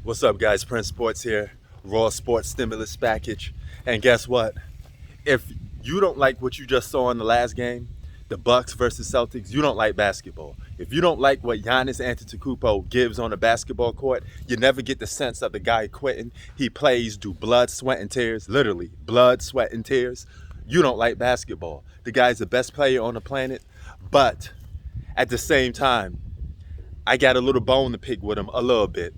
What's up, guys? Prince Sports here. Raw Sports Stimulus Package. And guess what? If you don't like what you just saw in the last game, the Bucks versus Celtics, you don't like basketball. If you don't like what Giannis Antetokounmpo gives on a basketball court, you never get the sense of the guy quitting. He plays, do blood, sweat, and tears. Literally, blood, sweat, and tears. You don't like basketball. The guy's the best player on the planet. But at the same time, I got a little bone to pick with him a little bit.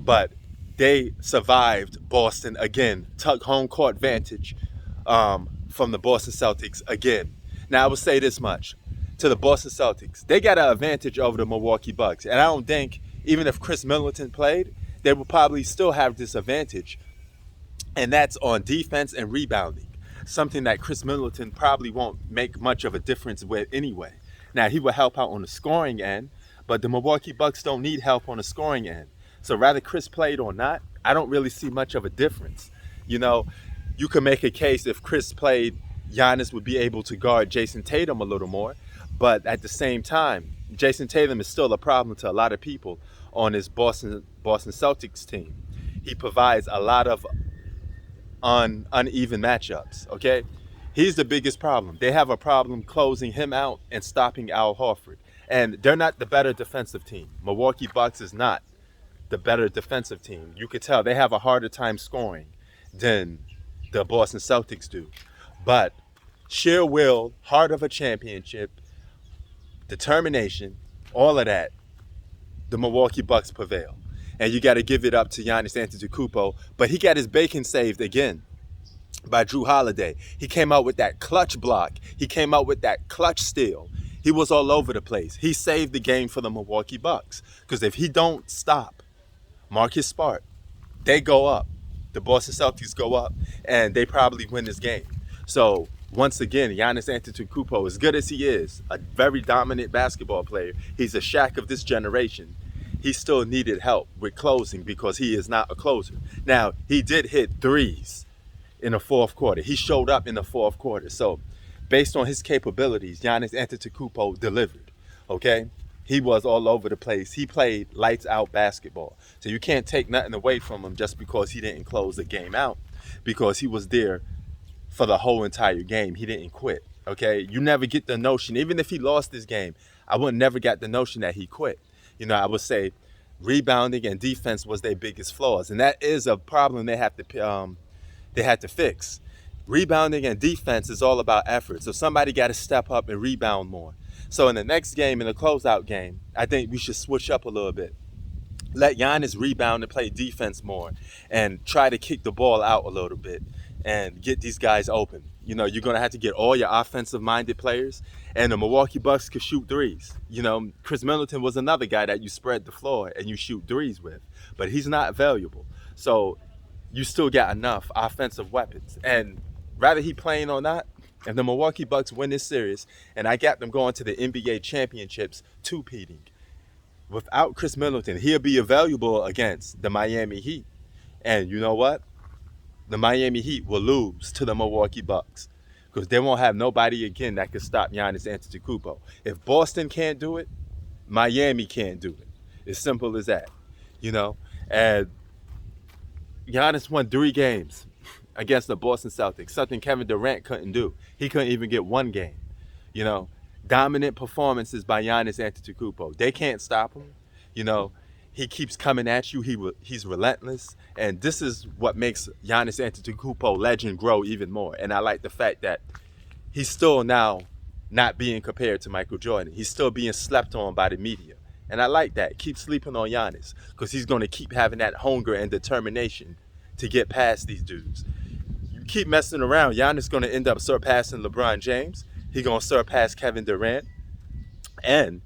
But they survived Boston again, took home court advantage from the Boston Celtics again. Now, I will say this much to the Boston Celtics. They got an advantage over the Milwaukee Bucks. And I don't think, even if Chris Middleton played, they would probably still have this advantage. And that's on defense and rebounding. Something that Chris Middleton probably won't make much of a difference with anyway. Now, he will help out on the scoring end, but the Milwaukee Bucks don't need help on the scoring end. So rather Chris played or not, I don't really see much of a difference. You know, you could make a case if Chris played, Giannis would be able to guard Jason Tatum a little more. But at the same time, Jason Tatum is still a problem to a lot of people on his Boston Celtics team. He provides a lot of uneven matchups, okay? He's the biggest problem. They have a problem closing him out and stopping Al Horford. And they're not the better defensive team. Milwaukee Bucks is not the better defensive team. You could tell they have a harder time scoring than the Boston Celtics do. But sheer will, heart of a championship, determination, all of that, the Milwaukee Bucks prevail. And you got to give it up to Giannis Antetokounmpo. But he got his bacon saved again by Drew Holiday. He came out with that clutch block. He came out with that clutch steal. He was all over the place. He saved the game for the Milwaukee Bucks. Because if he don't stop Marcus Smart, they go up. The Boston Celtics go up, and they probably win this game. So, once again, Giannis Antetokounmpo, as good as he is, a very dominant basketball player, he's a Shaq of this generation. He still needed help with closing because he is not a closer. Now, he did hit threes in the fourth quarter. He showed up in the fourth quarter. So, based on his capabilities, Giannis Antetokounmpo delivered, okay? He was all over the place. He played lights out basketball. So you can't take nothing away from him just because he didn't close the game out, because he was there for the whole entire game. He didn't quit, okay? You never get the notion, even if he lost this game, I would never get the notion that he quit. You know, I would say rebounding and defense was their biggest flaws. And that is a problem they had to fix. Rebounding and defense is all about effort. So somebody got to step up and rebound more. So in the next game, in the closeout game, I think we should switch up a little bit. Let Giannis rebound and play defense more and try to kick the ball out a little bit and get these guys open. You know, you're going to have to get all your offensive-minded players, and the Milwaukee Bucks could shoot threes. You know, Chris Middleton was another guy that you spread the floor and you shoot threes with, but he's not valuable. So you still got enough offensive weapons. And rather he playing or not, if the Milwaukee Bucks win this series, and I got them going to the NBA championships, two-peating, without Chris Middleton, he'll be available against the Miami Heat. And you know what? The Miami Heat will lose to the Milwaukee Bucks because they won't have nobody again that can stop Giannis Antetokounmpo. If Boston can't do it, Miami can't do it. As simple as that, you know? And Giannis won 3 games against the Boston Celtics, something Kevin Durant couldn't do. He couldn't even get 1 game. You know, dominant performances by Giannis Antetokounmpo. They can't stop him. You know, he keeps coming at you. He's relentless. And this is what makes Giannis Antetokounmpo legend grow even more. And I like the fact that he's still now not being compared to Michael Jordan. He's still being slept on by the media. And I like that. Keep sleeping on Giannis because he's going to keep having that hunger and determination to get past these dudes. You keep messing around, Giannis going to end up surpassing LeBron James. He's going to surpass Kevin Durant. And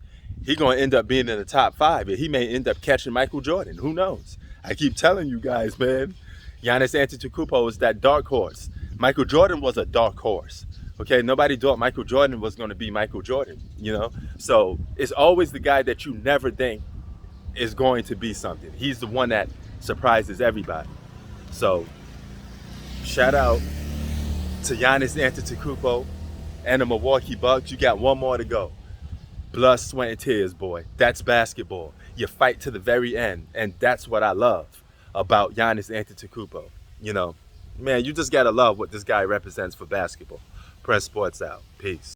he's going to end up being in the top 5. And he may end up catching Michael Jordan. Who knows? I keep telling you guys, man. Giannis Antetokounmpo is that dark horse. Michael Jordan was a dark horse. Okay, nobody thought Michael Jordan was going to be Michael Jordan, you know? So it's always the guy that you never think is going to be something. He's the one that surprises everybody. So shout out to Giannis Antetokounmpo and the Milwaukee Bucks. You got one more to go. Blood, sweat, and tears, boy. That's basketball. You fight to the very end, and that's what I love about Giannis Antetokounmpo. You know, man, you just gotta love what this guy represents for basketball. Press Sports out. Peace.